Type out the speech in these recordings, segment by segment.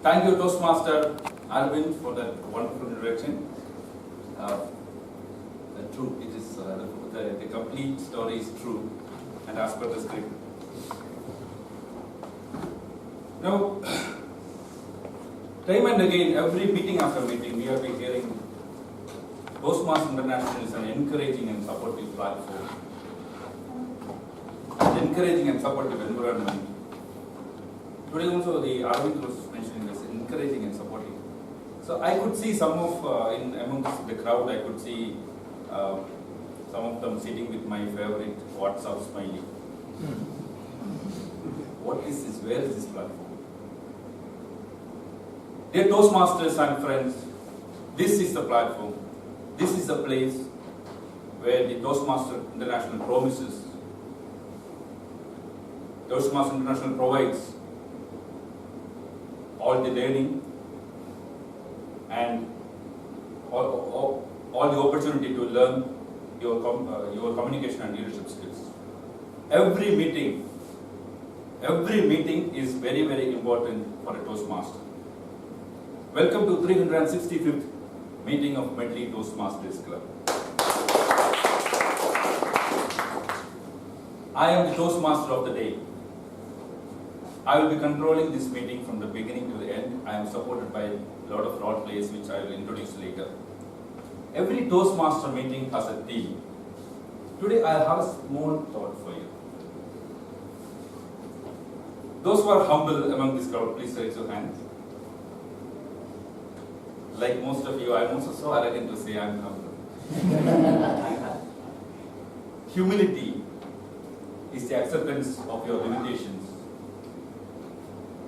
Thank you, Toastmaster Arvind, for that wonderful introduction. True, it is the complete story is true, and as per the script. Now, time and again, every meeting after meeting, we have been hearing Toastmasters International is an encouraging and supportive platform, an encouraging and supportive environment. Today also the Arvind was mentioning this, encouraging and supportive. So I could see some of, amongst the crowd, I could see some of them sitting with my favorite WhatsApp smiley. What is this? Where is this platform? Dear Toastmasters and friends, this is the platform. This is the place where the Toastmasters International promises. Toastmasters International provides all the learning and all the opportunity to learn your communication and leadership skills. Every meeting is very, very important for a Toastmaster. Welcome to 365th meeting of Medley Toastmasters Club. I am the Toastmaster of the day. I will be controlling this meeting from the beginning to the end. I am supported by a lot of role plays which I will introduce later. Every Toastmaster meeting has a theme. Today I have a small thought for you. Those who are humble among this crowd, please raise your hands. Like most of you, I am also so arrogant to say I am humble. Humility is the acceptance of your limitations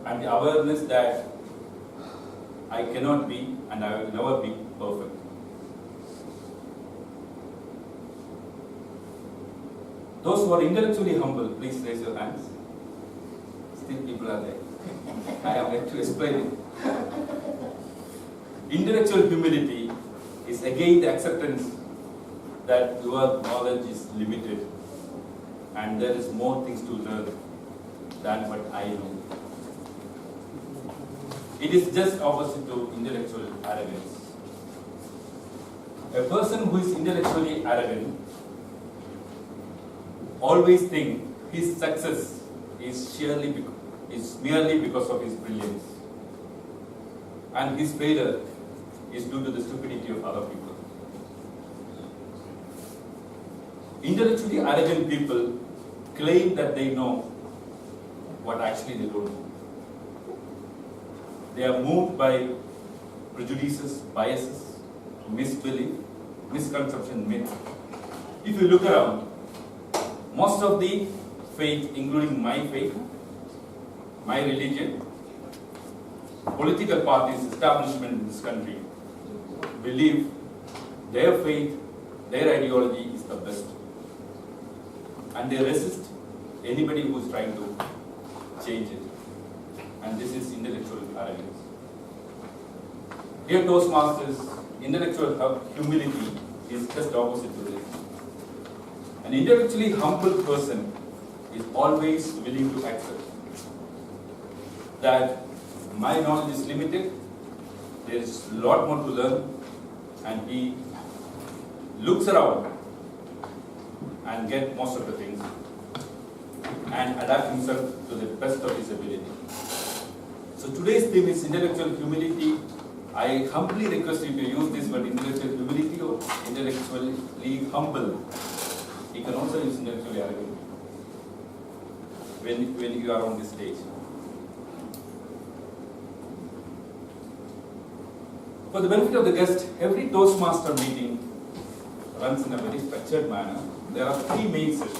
and the awareness that I cannot be and I will never be perfect. Those who are intellectually humble, please raise your hands. Still people are there. I have yet to explain it. Intellectual humility is again the acceptance that your knowledge is limited and there is more things to learn than what I know. It is just opposite to intellectual arrogance. A person who is intellectually arrogant always thinks his success is merely because of his brilliance, and his failure is due to the stupidity of other people. Intellectually arrogant people claim that they know what actually they don't know. They are moved by prejudices, biases, misbelief, misconception, myth. If you look around, most of the faith, including my faith, my religion, political parties, establishment in this country, believe their faith, their ideology is the best. And they resist anybody who is trying to change it. And this is intellectual arrogance. Dear Toastmasters, intellectual humility is just opposite to this. An intellectually humble person is always willing to accept that my knowledge is limited, there is a lot more to learn, and he looks around and gets most of the things and adapt himself to the best of his ability. So today's theme is intellectual humility. I humbly request you to use this word intellectual humility or intellectually humble. You can also use intellectually arrogant when you are on this stage. For the benefit of the guest, every Toastmaster meeting runs in a very structured manner. There are three main sessions.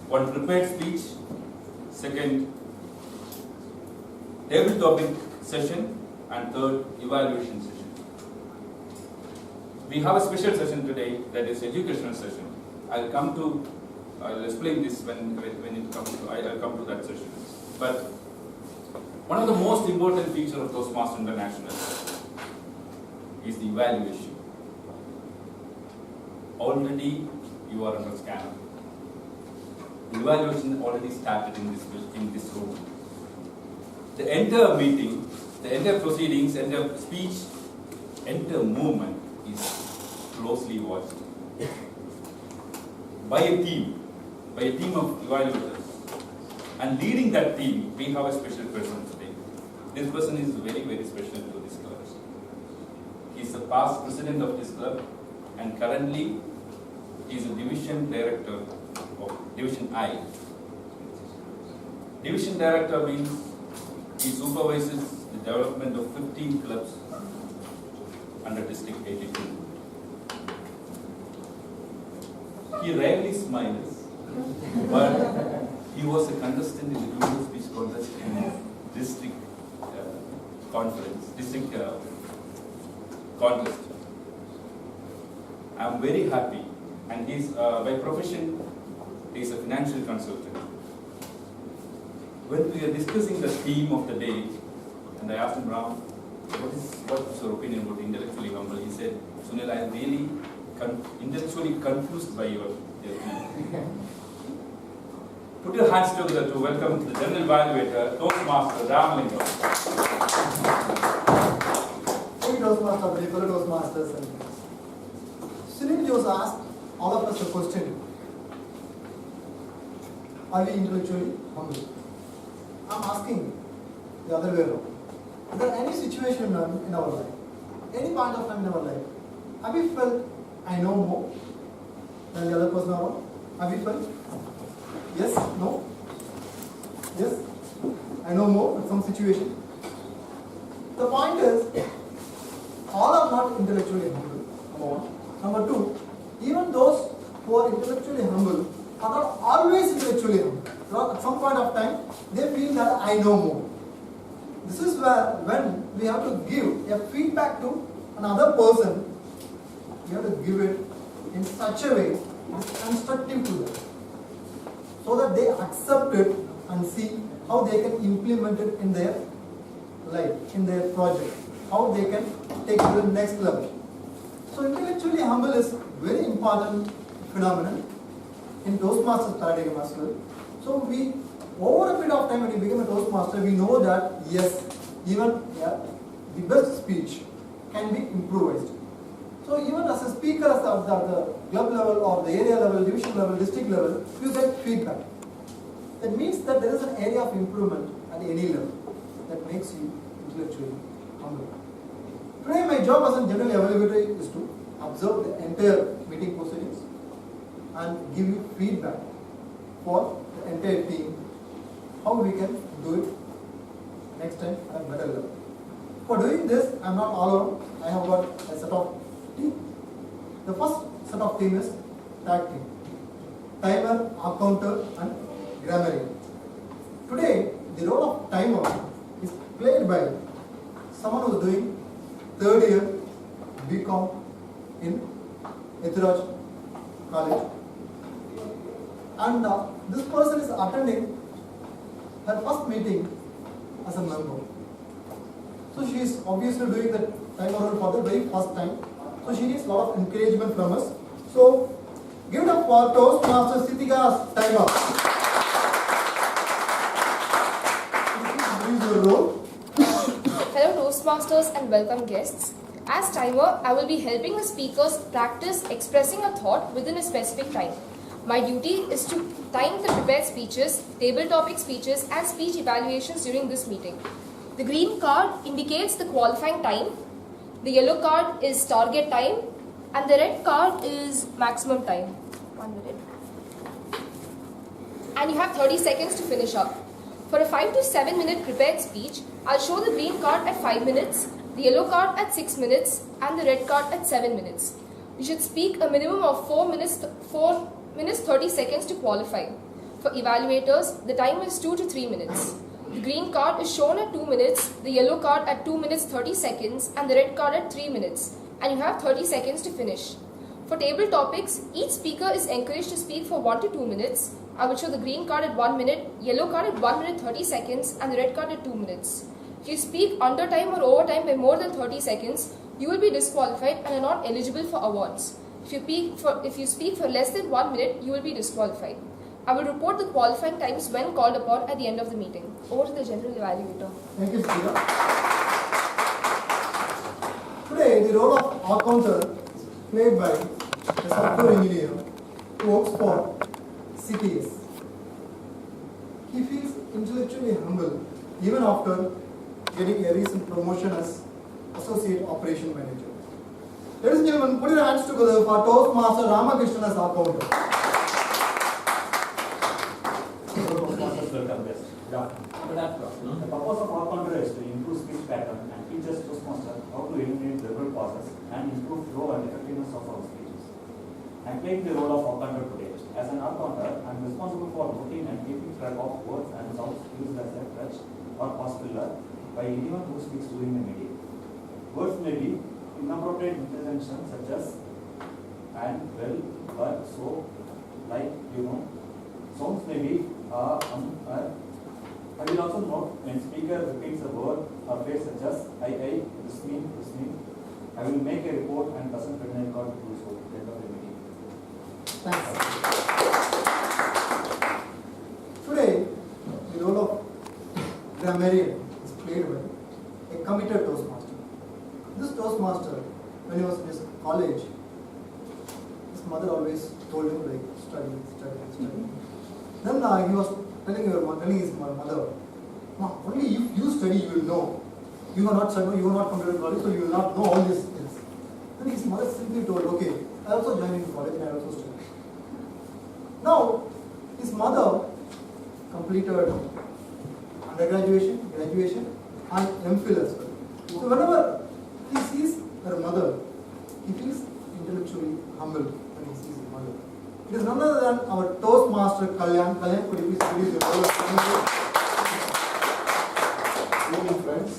One, prepared speech. Second, table topic session. And third, evaluation session. We have a special session today that is educational session. I'll explain this when it comes to, I'll come to that session. But one of the most important features of Toastmasters International is the evaluation. Already you are under scanner. The evaluation already started in this room. the entire meeting, the entire proceedings, entire speech, entire movement is closely watched by a team of evaluators. And leading that team, we have a special person today. This person is very, very special to this club. He is the past president of this club, and currently he is a division director of Division I. Division director means he supervises the development of 15 clubs under District 82. He rarely smiles, but he was a contestant in the Junior Speech Contest in district contest. I am very happy, and he's by profession he's a financial consultant. When we are discussing the theme of the day, and I asked him, Ram, what is your opinion about intellectually humble? He said, Sunil, I am really intellectually confused by your theme. Put your hands together to welcome the General Evaluator, Toastmaster Ramalingam. Hey Toastmaster, fellow Toastmasters. Sunil just asked all of us a question. Are we intellectually humble? I'm asking the other way around. Is there any situation in our life, any point of time in our life, have we felt I know more than the other person around? Have we felt? Yes? No? Yes? I know more in some situation. The point is, all are not intellectually humble, number one. Number two, even those who are intellectually humble are not always intellectually humble. So at some point of time, they feel that I know more. This is where, when we have to give a feedback to another person, we have to give it in such a way that is constructive to them, so that they accept it and see how they can implement it in their life, in their project, how they can take it to the next level. So intellectually humble is very important phenomenon in Toastmasters paradigm as well. So we, over a period of time when we become a Toastmaster, we know that yes, even the best speech can be improvised. So even as a speaker at the club level or the area level, division level, district level, you get feedback. That means that there is an area of improvement at any level that makes you intellectually humble. Today my job as a general evaluator is to observe the entire meeting proceedings and give you feedback for the entire team, how we can do it next time at a better level. For doing this, I am not all alone. I have got a set of team. The first set of team is tag team. Timer, accounter and grammarian. Today, the role of timer is played by someone who is doing third year BCom in Ethiraj College. And this person is attending her first meeting as a member. So she is obviously doing the timer role for the very first time. So she needs a lot of encouragement from us. So give it up for Toastmaster Sithika's timer. Please your role. Hello Toastmasters and welcome guests. As timer, I will be helping the speakers practice expressing a thought within a specific time. My duty is to time the prepared speeches, table topic speeches and speech evaluations during this meeting. The green card indicates the qualifying time, the yellow card is target time and the red card is maximum time. 1 minute. And you have 30 seconds to finish up. For a 5 to 7 minute prepared speech, I'll show the green card at 5 minutes, the yellow card at 6 minutes and the red card at 7 minutes. You should speak a minimum of 4 minutes 30 seconds to qualify. For evaluators, the time is 2 to 3 minutes. The green card is shown at 2 minutes, the yellow card at 2 minutes 30 seconds and the red card at 3 minutes. And you have 30 seconds to finish. For table topics, each speaker is encouraged to speak for 1 to 2 minutes. I will show the green card at 1 minute, yellow card at 1 minute 30 seconds and the red card at 2 minutes. If you speak under time or over time by more than 30 seconds, you will be disqualified and are not eligible for awards. If you speak for less than 1 minute, you will be disqualified. I will report the qualifying times when called upon at the end of the meeting. Over to the general evaluator. Thank you, Sudha. Today, the role of accountant is played by a software engineer who works for CTS. He feels intellectually humble even after getting a recent promotion as Associate Operation Manager. Ladies and gentlemen, put your hands together for Toastmaster Ramakrishnan as accountant. The purpose of our counter is to improve speech pattern and teach us Toastmaster how to eliminate verbal pauses and improve flow and effectiveness of our speeches. I am playing the role of our counter today. As an counter, I am responsible for noting and keeping track of words and sounds used as a crutch or pause filler by anyone who speaks during the meeting. Words may be inappropriate interjections such as and, well, but, so, like, you know. Sounds may be I will also note when speaker repeats a word or phrase such as I, this mean. I will make a report and present when I got to do so at the end of the meeting. Thanks. Today, the role of grammarian is played by a committed Toastmaster. This Toastmaster, when he was in his college, his mother always told him like study. Then he was telling his mother, only if you study you will know. You are not studying, you are not computer college, so you will not know all these things. Then his mother simply told, okay, I also joined in college and I also studied. Now, his mother completed undergraduation, graduation and MPhil as well. So whenever he sees her mother, he feels intellectually humble when he sees his mother. It is none other than our Toastmaster Kalyan. Kalyan, could you please introduce your role? Good evening, friends.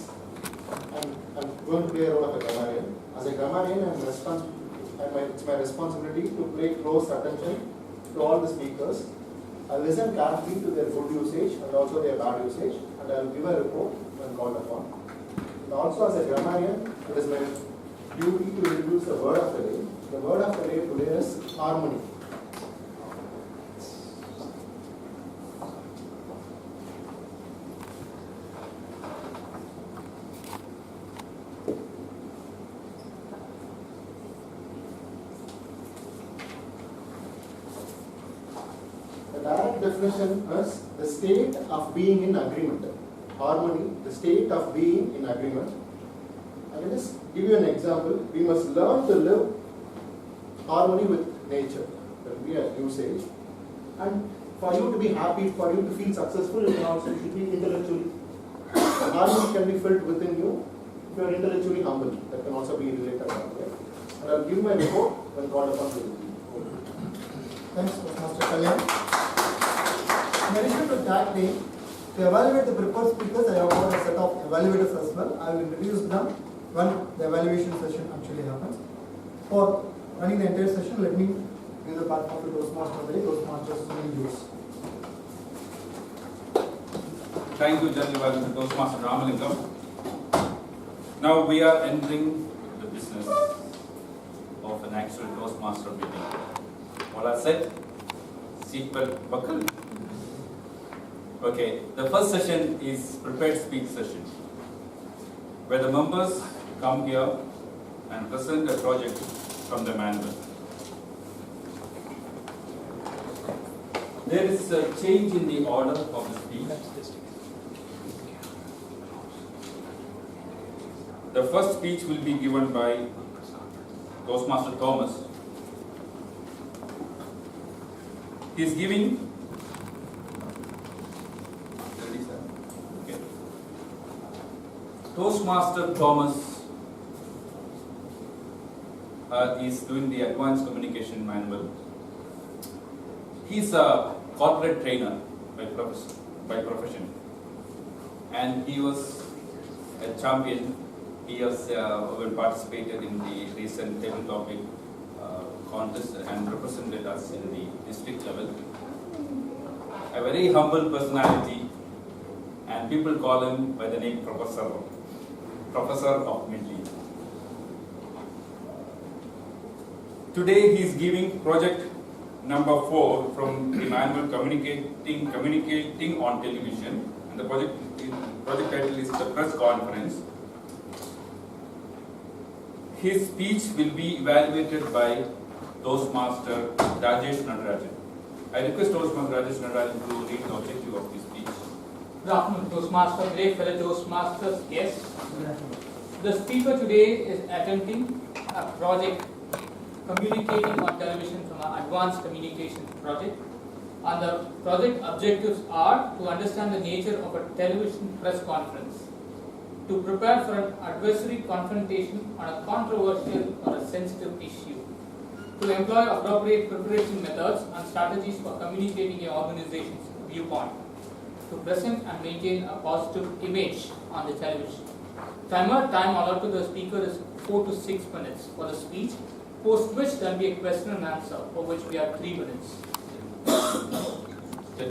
I'm going to play a role of a grammarian. As a grammarian, it's my responsibility to pay close attention to all the speakers. I'll listen carefully to their good usage and also their bad usage, and I'll give a report when called upon. And also, as a grammarian, it is my duty to introduce the word of the day. The word of the day today is harmony. Direct definition is the state of being in agreement. Harmony, the state of being in agreement. I will just give you an example. We must learn to live harmony with nature. That will be a usage. And for you to be happy, for you to feel successful, you can also should be intellectually. Harmony can be felt within you if you are intellectually humble. That can also be related. And I will give my report when called upon to do. Thanks, Master Kalyan. In addition to that name, to evaluate the prepared speakers, I have got a set of evaluators as well. I will introduce them when the evaluation session actually happens. For running the entire session, let me give the platform to Toastmaster of the day, Toastmaster Sunil Jose. Thank you, General Evaluator Toastmaster Ramalingam. Now we are entering the business of an actual Toastmaster meeting. All are set? Seatbelt buckle. Okay, the first session is prepared speech session, where the members come here and present a project from the manual. There is a change in the order of the speech. The first speech will be given by Toastmaster Thomas. He is giving. Okay. Toastmaster Thomas is doing the advanced communication manual. He is a corporate trainer by profession, and he was a champion. He has participated in the recent table topic contest and represented us in the district level. A very humble personality, and people call him by the name Professor of Middle East. Today he is giving project number 4 from the manual communicating on television, and the project title is the press conference. His speech will be evaluated by Toastmaster Rajesh Natarajan. I request Toastmaster Rajesh Natarajan to read the objective of his speech. Good afternoon, Toastmaster, great fellow Toastmasters, guests. The speaker today is attempting a project communicating on television from an advanced communications project. And the project objectives are to understand the nature of a television press conference, to prepare for an adversary confrontation on a controversial or a sensitive issue, to employ appropriate preparation methods and strategies for communicating an organization's viewpoint, to present and maintain a positive image on the television. Time allowed to the speaker is 4 to 6 minutes for the speech, post which there will be a question and answer, for which we have 3 minutes.